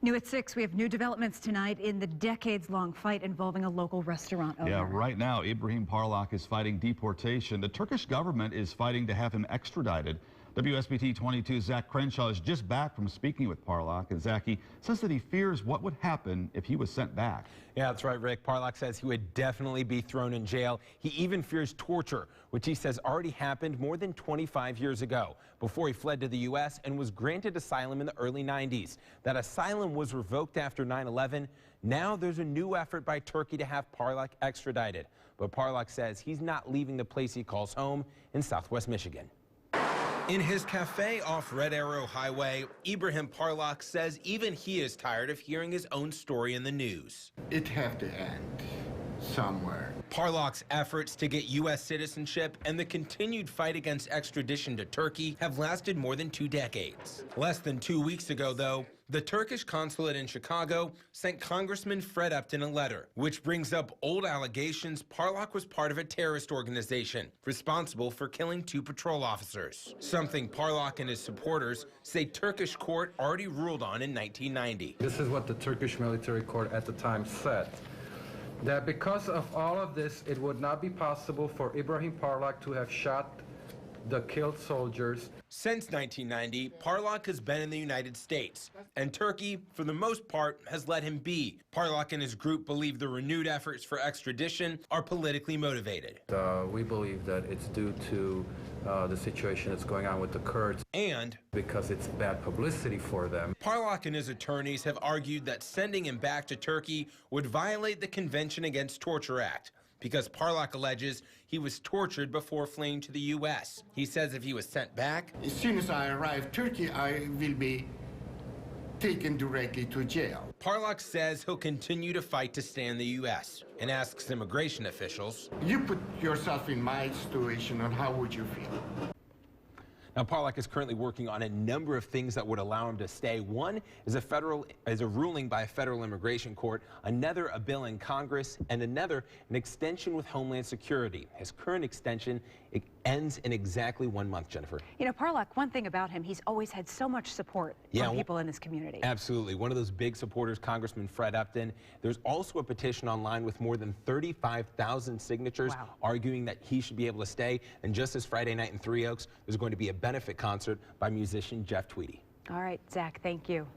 New at 6, we have new developments tonight in the decades-long fight involving a local restaurant owner. Yeah, right now, Ibrahim Parlak is fighting deportation. The Turkish government is fighting to have him extradited. WSBT-22's Zach Crenshaw is just back from speaking with Parlak, and Zach, he says that he fears what would happen if he was sent back. Yeah, that's right, Rick. Parlak says he would definitely be thrown in jail. He even fears torture, which he says already happened more than 25 years ago, before he fled to the U.S. and was granted asylum in the early 90s. That asylum was revoked after 9/11. Now there's a new effort by Turkey to have Parlak extradited. But Parlak says he's not leaving the place he calls home in Southwest Michigan. In his cafe off Red Arrow Highway, Ibrahim Parlak says even he is tired of hearing his own story in the news. It have to end somewhere. Parlak's efforts to get U.S. citizenship and the continued fight against extradition to Turkey have lasted more than 2 decades. Less than 2 weeks ago, though, the Turkish consulate in Chicago sent Congressman Fred Upton a letter, which brings up old allegations Parlak was part of a terrorist organization responsible for killing 2 patrol officers, something Parlak and his supporters say Turkish court already ruled on in 1990. This is what the Turkish military court at the time said, that because of all of this, it would not be possible for Ibrahim Parlak to have shot the killed soldiers. Since 1990, Parlak has been in the United States, and Turkey, for the most part, has let him be. Parlak and his group believe the renewed efforts for extradition are politically motivated. We believe that it's due to the situation that's going on with the Kurds, and because it's bad publicity for them. Parlak and his attorneys have argued that sending him back to Turkey would violate the Convention Against Torture Act, because Parlak alleges he was tortured before fleeing to the U.S. He says if he was sent back, As soon as I arrive Turkey, I will be taken directly to jail. Parlak says he'll continue to fight to stay in the U.S. and asks immigration officials. You put yourself in my situation, and how would you feel? Now, Parlak is currently working on a number of things that would allow him to stay. One is a ruling by a federal immigration court, another a bill in Congress, and another an extension with Homeland Security. His current extension ends in exactly 1 month, Jennifer. You know, Parlak, one thing about him, he's always had so much support from people in his community. Absolutely. One of those big supporters, Congressman Fred Upton. There's also a petition online with more than 35,000 signatures arguing that he should be able to stay. And just this Friday night in Three Oaks, there's going to be a benefit concert by musician Jeff Tweedy. All right, Zach, thank you.